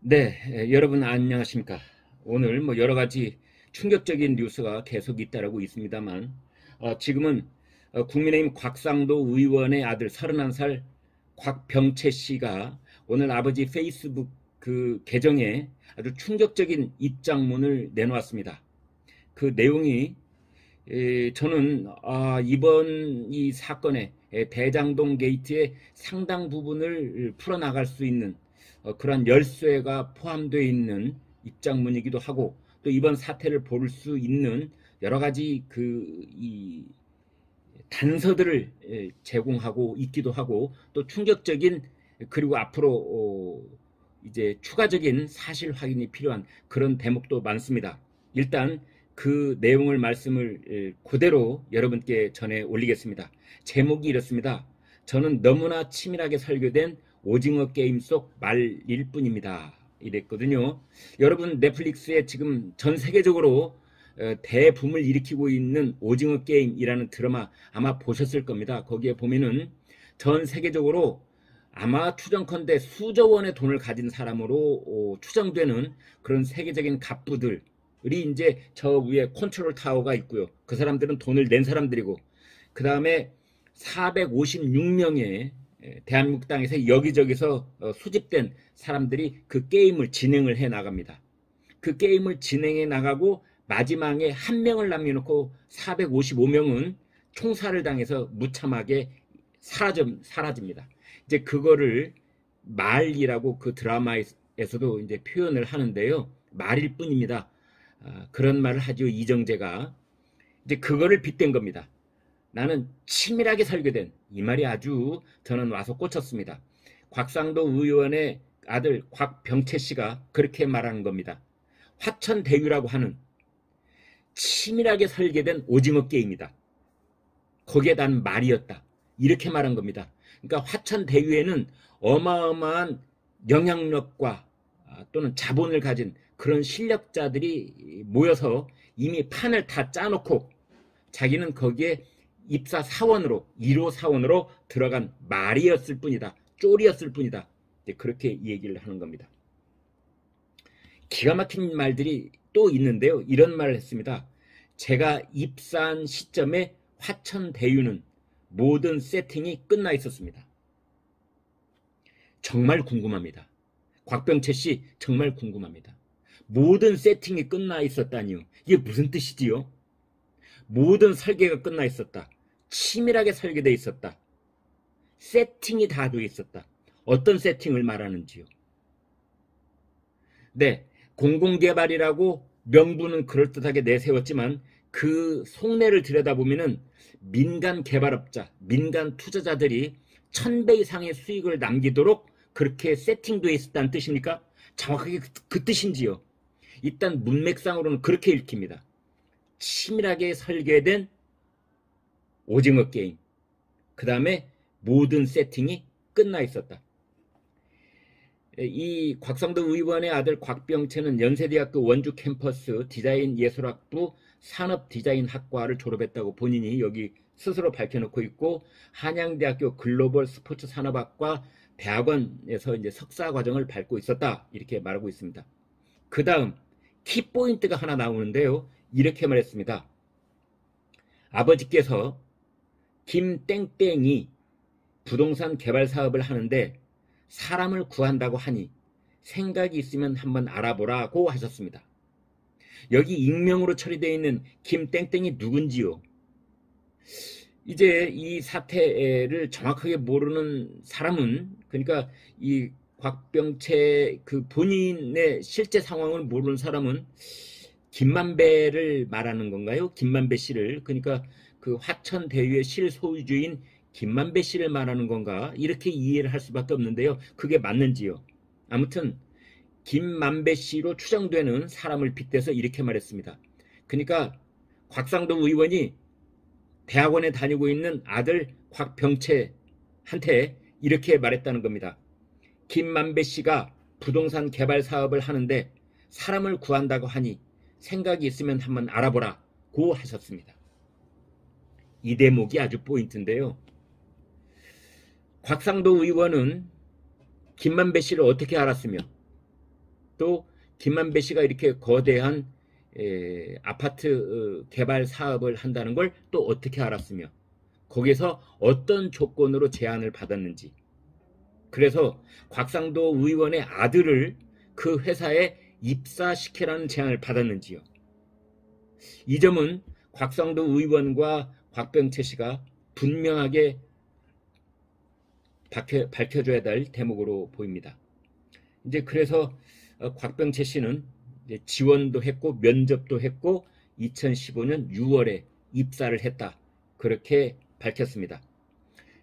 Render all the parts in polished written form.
네, 여러분 안녕하십니까. 오늘 여러 가지 충격적인 뉴스가 계속 잇따르고 있습니다만, 지금은 국민의힘 곽상도 의원의 아들 31살 곽병채 씨가 오늘 아버지 페이스북 그 계정에 아주 충격적인 입장문을 내놓았습니다. 그 내용이 저는 이번 이 사건의 대장동 게이트의 상당 부분을 풀어나갈 수 있는 그러한 열쇠가 포함되어 있는 입장문이기도 하고, 또 이번 사태를 볼 수 있는 여러 가지 이 단서들을 제공하고 있기도 하고, 또 충격적인, 그리고 앞으로 이제 추가적인 사실 확인이 필요한 그런 대목도 많습니다. 일단 그 내용을 말씀을 그대로 여러분께 전해 올리겠습니다. 제목이 이렇습니다. 저는 너무나 치밀하게 설계된 오징어 게임 속 말일 뿐입니다. 이랬거든요. 여러분, 넷플릭스에 지금 전 세계적으로 대붐을 일으키고 있는 오징어 게임이라는 드라마 아마 보셨을 겁니다. 거기에 보면은 전 세계적으로 아마 추정컨대 수조 원의 돈을 가진 사람으로 추정되는 그런 세계적인 갑부들이 이제 저 위에 컨트롤 타워가 있고요. 그 사람들은 돈을 낸 사람들이고, 그 다음에 456명의 대한민국 땅에서 여기저기서 수집된 사람들이 그 게임을 진행을 해 나갑니다. 그 게임을 진행해 나가고 마지막에 한 명을 남겨놓고 455명은 총살을 당해서 무참하게 사라집니다. 이제 그거를 말이라고 그 드라마에서도 이제 표현을 하는데요. 말일 뿐입니다. 그런 말을 하죠, 이정재가. 이제 그거를 빗댄 겁니다. 나는 치밀하게 설계된, 이 말이 아주 저는 와서 꽂혔습니다. 곽상도 의원의 아들 곽병채 씨가 그렇게 말하는 겁니다. 화천대유라고 하는 치밀하게 설계된 오징어 게임이다. 거기에 난 말이었다. 이렇게 말한 겁니다. 그러니까 화천대유에는 어마어마한 영향력과 또는 자본을 가진 그런 실력자들이 모여서 이미 판을 다 짜놓고 자기는 거기에 입사 사원으로, 1호 사원으로 들어간 말이었을 뿐이다. 쫄이었을 뿐이다. 그렇게 얘기를 하는 겁니다. 기가 막힌 말들이 또 있는데요. 이런 말을 했습니다. 제가 입사한 시점에 화천대유는 모든 세팅이 끝나 있었습니다. 정말 궁금합니다. 곽병채 씨, 정말 궁금합니다. 모든 세팅이 끝나 있었다니요. 이게 무슨 뜻이지요? 모든 설계가 끝나 있었다. 치밀하게 설계되어 있었다. 세팅이 다 되어 있었다. 어떤 세팅을 말하는지요? 네, 공공개발이라고 명분은 그럴듯하게 내세웠지만 그 속내를 들여다보면 민간 개발업자, 민간 투자자들이 1000배 이상의 수익을 남기도록 그렇게 세팅되어 있었다는 뜻입니까? 정확하게 그 뜻인지요? 일단 문맥상으로는 그렇게 읽힙니다. 치밀하게 설계된 오징어 게임. 그 다음에 모든 세팅이 끝나 있었다. 이 곽상도 의원의 아들 곽병채는 연세대학교 원주 캠퍼스 디자인 예술학부 산업디자인학과를 졸업했다고 본인이 여기 스스로 밝혀놓고 있고, 한양대학교 글로벌 스포츠 산업학과 대학원에서 이제 석사 과정을 밟고 있었다. 이렇게 말하고 있습니다. 그 다음 키포인트가 하나 나오는데요. 이렇게 말했습니다. 아버지께서 김땡땡이 부동산 개발 사업을 하는데 사람을 구한다고 하니 생각이 있으면 한번 알아보라고 하셨습니다. 여기 익명으로 처리되어 있는 김땡땡이 누군지요? 이제 이 사태를 정확하게 모르는 사람은, 그러니까 이 곽병채 그 본인의 실제 상황을 모르는 사람은 김만배를 말하는 건가요? 김만배 씨를, 그러니까 그 화천대유의 실소유주인 김만배 씨를 말하는 건가? 이렇게 이해를 할 수밖에 없는데요. 그게 맞는지요? 아무튼 김만배 씨로 추정되는 사람을 빗대서 이렇게 말했습니다. 그러니까 곽상도 의원이 대학원에 다니고 있는 아들 곽병채한테 이렇게 말했다는 겁니다. 김만배 씨가 부동산 개발 사업을 하는데 사람을 구한다고 하니 생각이 있으면 한번 알아보라고 하셨습니다. 이 대목이 아주 포인트인데요. 곽상도 의원은 김만배 씨를 어떻게 알았으며 또 김만배 씨가 이렇게 거대한 아파트 개발 사업을 한다는 걸 또 어떻게 알았으며 거기에서 어떤 조건으로 제안을 받았는지, 그래서 곽상도 의원의 아들을 그 회사에 입사시키라는 제안을 받았는지요. 이 점은 곽상도 의원과 곽병채 씨가 분명하게 밝혀줘야 될 대목으로 보입니다. 이제 그래서 곽병채 씨는 이제 지원도 했고 면접도 했고 2015년 6월에 입사를 했다, 그렇게 밝혔습니다.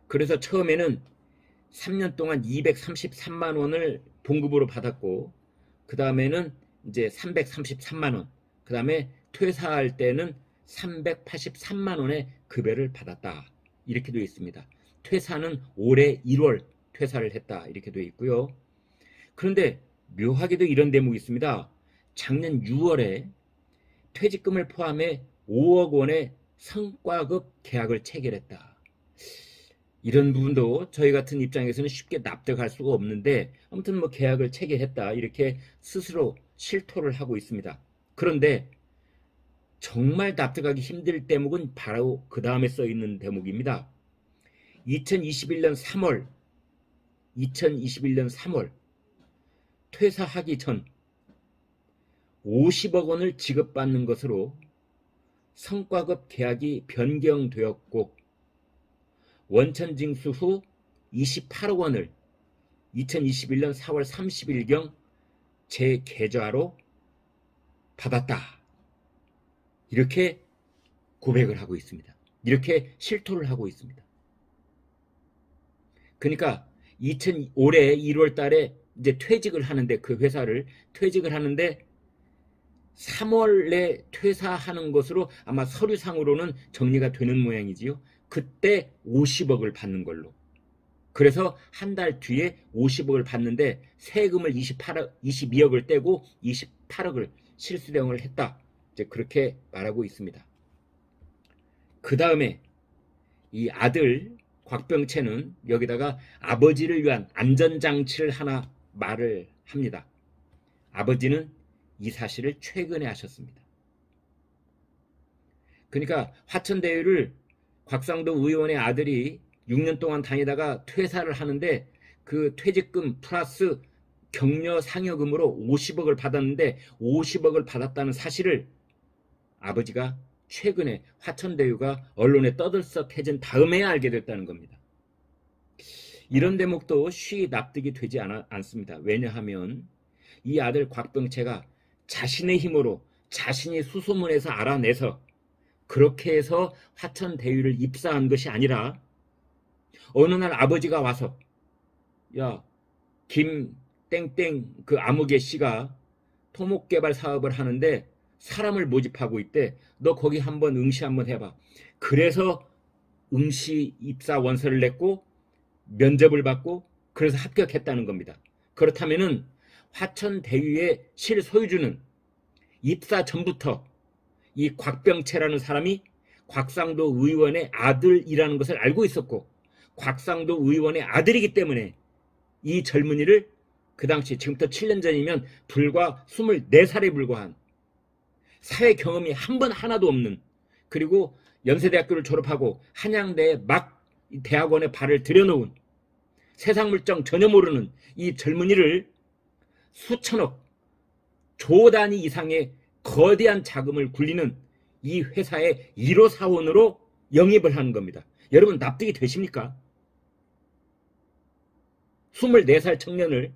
그래서 처음에는 3년 동안 233만 원을 봉급으로 받았고, 그 다음에는 이제 333만 원, 그 다음에 퇴사할 때는 383만 원의 급여를 받았다, 이렇게 되어 있습니다. 퇴사는 올해 1월 퇴사를 했다, 이렇게 되어 있고요. 그런데 묘하게도 이런 대목이 있습니다. 작년 6월에 퇴직금을 포함해 5억 원의 성과급 계약을 체결했다. 이런 부분도 저희 같은 입장에서는 쉽게 납득할 수가 없는데, 아무튼 뭐 계약을 체결했다, 이렇게 스스로 실토를 하고 있습니다. 그런데 정말 납득하기 힘들 대목은 바로 그 다음에 써 있는 대목입니다. 2021년 3월 퇴사하기 전 50억 원을 지급받는 것으로 성과급 계약이 변경되었고, 원천징수 후 28억 원을 2021년 4월 30일경 제 계좌로 받았다, 이렇게 고백을 하고 있습니다. 이렇게 실토를 하고 있습니다. 그러니까 올해 1월 달에 이제 퇴직을 하는데, 그 회사를 퇴직을 하는데 3월에 퇴사하는 것으로 아마 서류상으로는 정리가 되는 모양이지요. 그때 50억을 받는 걸로. 그래서 한 달 뒤에 50억을 받는데 세금을 22억을 떼고 28억을 실수령을 했다, 이제 그렇게 말하고 있습니다. 그 다음에 이 아들 곽병채는 여기다가 아버지를 위한 안전장치를 하나 말을 합니다. 아버지는 이 사실을 최근에 하셨습니다. 그러니까 화천대유를 곽상도 의원의 아들이 6년 동안 다니다가 퇴사를 하는데 그 퇴직금 플러스 격려 상여금으로 50억을 받았는데 50억을 받았다는 사실을 아버지가 최근에 화천대유가 언론에 떠들썩해진 다음에 알게 됐다는 겁니다. 이런 대목도 쉬이 납득이 되지 않습니다. 왜냐하면 이 아들 곽병채가 자신의 힘으로 자신이 수소문에서 알아내서 그렇게 해서 화천대유를 입사한 것이 아니라 어느 날 아버지가 와서 야, 김 땡땡 그 아무개 씨가 토목개발 사업을 하는데 사람을 모집하고 있대. 너 거기 한번 응시 한번 해봐. 그래서 응시 입사 원서를 냈고 면접을 받고 그래서 합격했다는 겁니다. 그렇다면은 화천대유의 실소유주는 입사 전부터 이 곽병채라는 사람이 곽상도 의원의 아들이라는 것을 알고 있었고, 곽상도 의원의 아들이기 때문에 이 젊은이를 그 당시, 지금부터 7년 전이면 불과 24살에 불과한, 사회 경험이 한 번 하나도 없는, 그리고 연세대학교를 졸업하고 한양대에 막 대학원에 발을 들여놓은, 세상 물정 전혀 모르는 이 젊은이를 수천억, 조 단위 이상의 거대한 자금을 굴리는 이 회사의 1호 사원으로 영입을 하는 겁니다. 여러분 납득이 되십니까? 24살 청년을,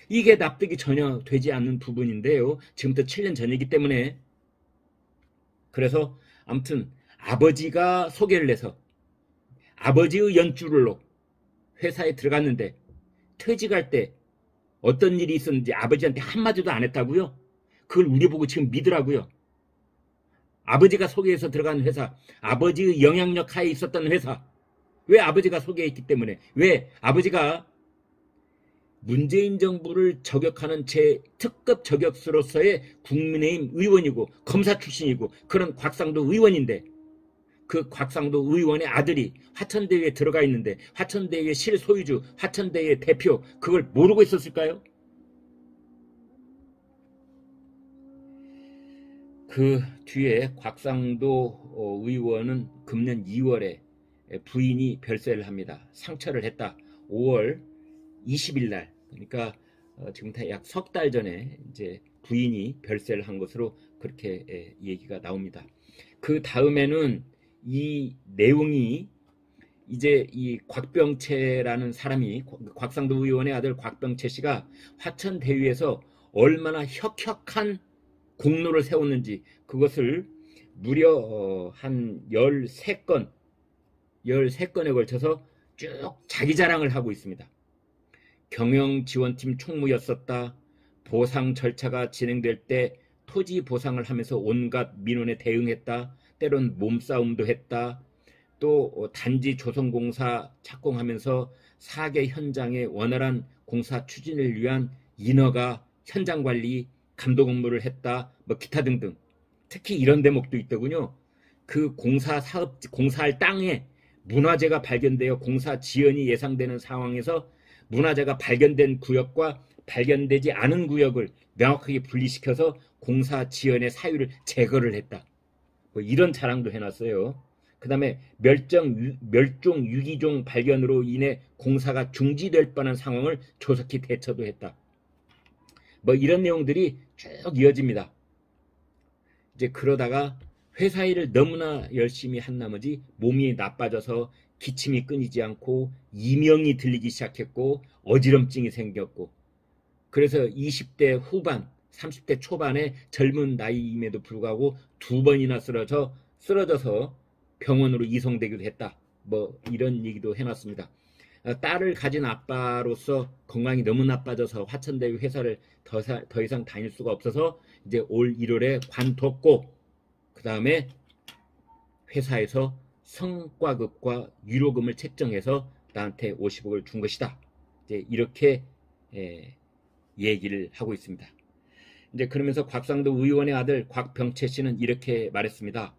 이게 납득이 전혀 되지 않는 부분인데요. 지금부터 7년 전이기 때문에. 그래서 아무튼 아버지가 소개를 해서 아버지의 연주로 회사에 들어갔는데 퇴직할 때 어떤 일이 있었는지 아버지한테 한마디도 안 했다고요? 그걸 우리 보고 지금 믿으라고요? 아버지가 소개해서 들어간 회사, 아버지의 영향력 하에 있었던 회사, 왜 아버지가 소개했기 때문에, 왜 아버지가 문재인 정부를 저격하는 제 특급 저격수로서의 국민의힘 의원이고 검사 출신이고 그런 곽상도 의원인데, 그 곽상도 의원의 아들이 화천대유에 들어가 있는데 화천대유의 실소유주, 화천대유의 대표, 그걸 모르고 있었을까요? 그 뒤에 곽상도 의원은 금년 2월에 부인이 별세를 합니다. 상처를 했다. 5월 20일 날, 그러니까 지금 약 석 달 전에 이제 부인이 별세를 한 것으로 그렇게 얘기가 나옵니다. 그 다음에는 이 내용이 이제 이 곽병채라는 사람이, 곽상도 의원의 아들 곽병채 씨가 화천 대유에서 얼마나 혁혁한 공로를 세웠는지, 그것을 무려 한 13건에 걸쳐서 쭉 자기 자랑을 하고 있습니다. 경영지원팀 총무였었다. 보상 절차가 진행될 때 토지 보상을 하면서 온갖 민원에 대응했다. 때론 몸싸움도 했다. 또 단지 조선공사 착공하면서 4개 현장의 원활한 공사 추진을 위한 인허가, 현장관리, 감독 업무를 했다. 뭐 기타 등등. 특히 이런 대목도 있더군요. 그 공사할 땅에 문화재가 발견되어 공사 지연이 예상되는 상황에서 문화재가 발견된 구역과 발견되지 않은 구역을 명확하게 분리시켜서 공사 지연의 사유를 제거를 했다. 뭐 이런 자랑도 해놨어요. 그 다음에 멸종 유기종 발견으로 인해 공사가 중지될 뻔한 상황을 조속히 대처도 했다. 뭐 이런 내용들이 쭉 이어집니다. 이제 그러다가 회사 일을 너무나 열심히 한 나머지 몸이 나빠져서 기침이 끊이지 않고 이명이 들리기 시작했고 어지럼증이 생겼고, 그래서 20대 후반 30대 초반의 젊은 나이임에도 불구하고 2번이나 쓰러져서 병원으로 이송되기도 했다. 뭐 이런 얘기도 해놨습니다. 딸을 가진 아빠로서 건강이 너무 나빠져서 화천대유 회사를 더 이상 다닐 수가 없어서 이제 올 1월에 관뒀고, 그 다음에 회사에서 성과급과 유로금을 책정해서 나한테 50억을 준 것이다. 이제 이렇게 얘기를 하고 있습니다. 이제 그러면서 곽상도 의원의 아들 곽병채 씨는 이렇게 말했습니다.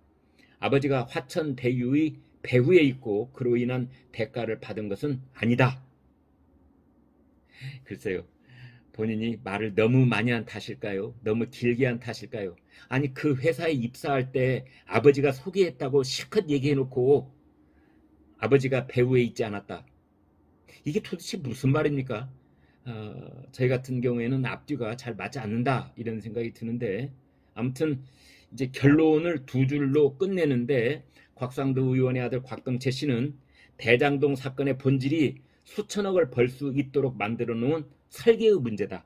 아버지가 화천대유의 배후에 있고 그로 인한 대가를 받은 것은 아니다. 글쎄요. 본인이 말을 너무 많이 한 탓일까요? 너무 길게 한 탓일까요? 아니, 그 회사에 입사할 때 아버지가 소개했다고 실컷 얘기해놓고 아버지가 배후에 있지 않았다. 이게 도대체 무슨 말입니까? 저희 같은 경우에는 앞뒤가 잘 맞지 않는다, 이런 생각이 드는데, 아무튼 이제 결론을 두 줄로 끝내는데, 곽상도 의원의 아들 곽병채 씨는 대장동 사건의 본질이 수천억을 벌 수 있도록 만들어 놓은 설계의 문제다.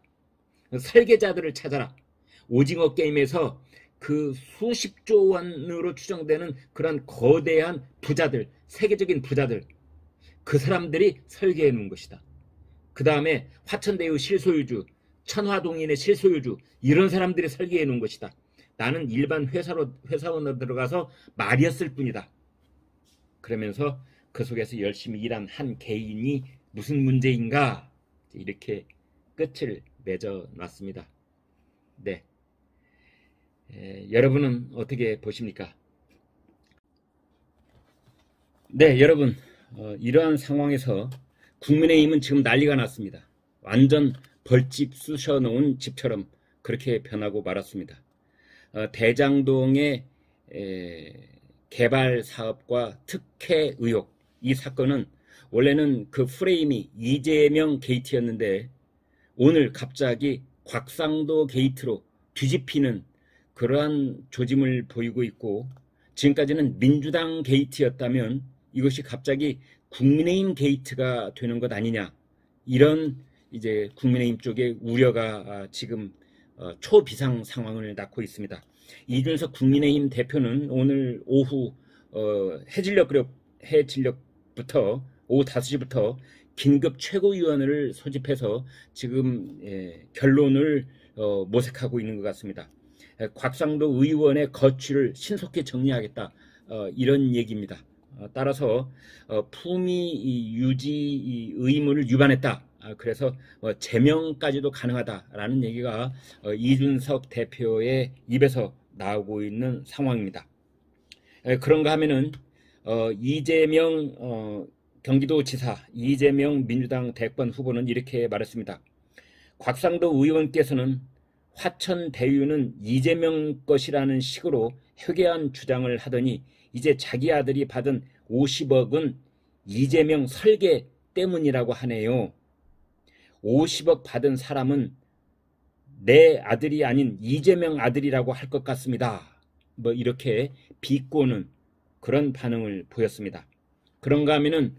설계자들을 찾아라. 오징어 게임에서 그 수십조 원으로 추정되는 그런 거대한 부자들, 세계적인 부자들, 그 사람들이 설계해 놓은 것이다. 그 다음에 화천대유 실소유주, 천화동인의 실소유주, 이런 사람들이 설계해 놓은 것이다. 나는 일반 회사원으로 들어가서 말이었을 뿐이다. 그러면서 그 속에서 열심히 일한 한 개인이 무슨 문제인가, 이렇게 끝을 맺어놨습니다. 네, 여러분은 어떻게 보십니까? 네, 여러분, 이러한 상황에서 국민의힘은 지금 난리가 났습니다. 완전 벌집 쑤셔놓은 집처럼 그렇게 변하고 말았습니다. 대장동의 개발 사업과 특혜 의혹, 이 사건은 원래는 그 프레임이 이재명 게이트였는데 오늘 갑자기 곽상도 게이트로 뒤집히는 그러한 조짐을 보이고 있고, 지금까지는 민주당 게이트였다면 이것이 갑자기 국민의힘 게이트가 되는 것 아니냐, 이런 이제 국민의힘 쪽의 우려가 지금 초비상 상황을 낳고 있습니다. 이준석 국민의힘 대표는 오늘 오후 해질녘부터 오후 5시부터 긴급 최고위원회를 소집해서 지금 결론을 모색하고 있는 것 같습니다. 곽상도 의원의 거취를 신속히 정리하겠다, 이런 얘기입니다. 따라서 품위 유지 의무를 위반했다. 그래서 제명까지도 가능하다라는 얘기가 이준석 대표의 입에서 나오고 있는 상황입니다. 그런가 하면은 이재명 경기도지사, 이재명 민주당 대권 후보는 이렇게 말했습니다. 곽상도 의원께서는 화천 대유는 이재명 것이라는 식으로 회개한 주장을 하더니 이제 자기 아들이 받은 50억은 이재명 설계 때문이라고 하네요. 50억 받은 사람은 내 아들이 아닌 이재명 아들이라고 할 것 같습니다. 뭐 이렇게 비꼬는 그런 반응을 보였습니다. 그런가 하면은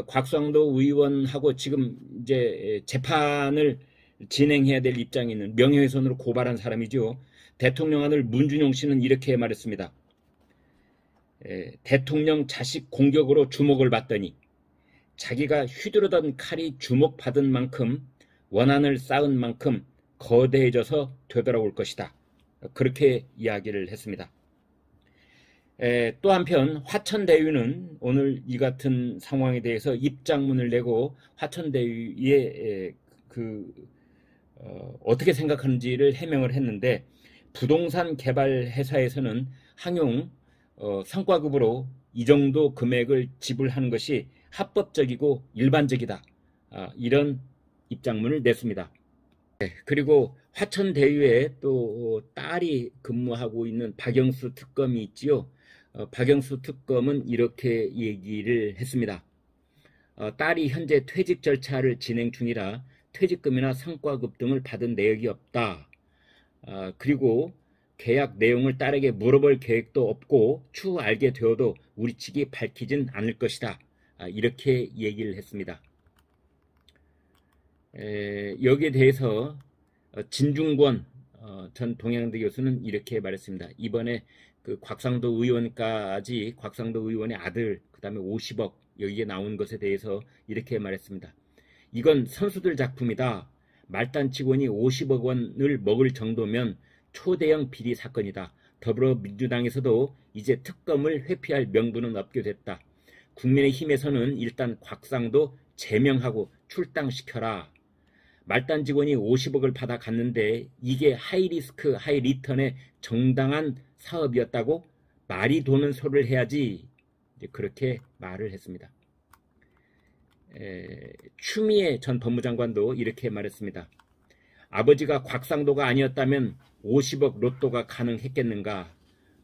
곽상도 의원하고 지금 이제 재판을 진행해야 될 입장에 있는 명예훼손으로 고발한 사람이죠. 대통령 아들 문준용 씨는 이렇게 말했습니다. 대통령 자식 공격으로 주목을 받더니 자기가 휘두르던 칼이 주목받은 만큼 원한을 쌓은 만큼 거대해져서 되돌아올 것이다. 그렇게 이야기를 했습니다. 또 한편 화천대유는 오늘 이 같은 상황에 대해서 입장문을 내고 화천대유의 어떻게 생각하는지를 해명을 했는데, 부동산 개발 회사에서는 항용 성과급으로 이 정도 금액을 지불하는 것이 합법적이고 일반적이다. 이런 입장문을 냈습니다. 그리고 화천대유에 또 딸이 근무하고 있는 박영수 특검이 있지요. 박영수 특검은 이렇게 얘기를 했습니다. 딸이 현재 퇴직 절차를 진행 중이라 퇴직금이나 성과급 등을 받은 내역이 없다. 그리고 계약 내용을 딸에게 물어볼 계획도 없고 추후 알게 되어도 우리 측이 밝히진 않을 것이다. 이렇게 얘기를 했습니다. 여기에 대해서 진중권 전 동양대 교수는 이렇게 말했습니다. 이번에 그 곽상도 의원까지, 곽상도 의원의 아들, 그 다음에 50억 여기에 나온 것에 대해서 이렇게 말했습니다. 이건 선수들 작품이다. 말단 직원이 50억 원을 먹을 정도면 초대형 비리 사건이다. 더불어민주당에서도 이제 특검을 회피할 명분은 없게 됐다. 국민의힘에서는 일단 곽상도 제명하고 출당시켜라. 말단 직원이 50억을 받아 갔는데 이게 하이리스크 하이리턴의 정당한 사업이었다고 말이 도는 소리를 해야지. 그렇게 말을 했습니다. 추미애 전 법무장관도 이렇게 말했습니다. 아버지가 곽상도가 아니었다면 50억 로또가 가능했겠는가.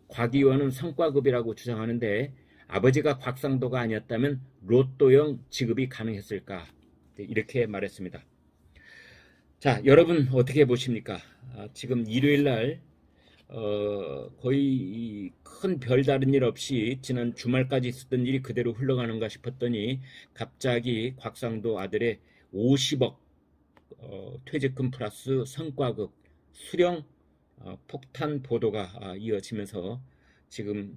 곽 의원은 성과급이라고 주장하는데 아버지가 곽상도가 아니었다면 로또형 지급이 가능했을까. 이렇게 말했습니다. 자, 여러분 어떻게 보십니까? 지금 일요일날 거의 큰 별다른 일 없이 지난 주말까지 있었던 일이 그대로 흘러가는가 싶었더니 갑자기 곽상도 아들의 50억 퇴직금 플러스 성과급 수령 폭탄 보도가 이어지면서 지금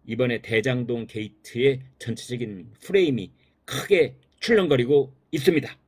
이번에 대장동 게이트의 전체적인 프레임이 크게 출렁거리고 있습니다.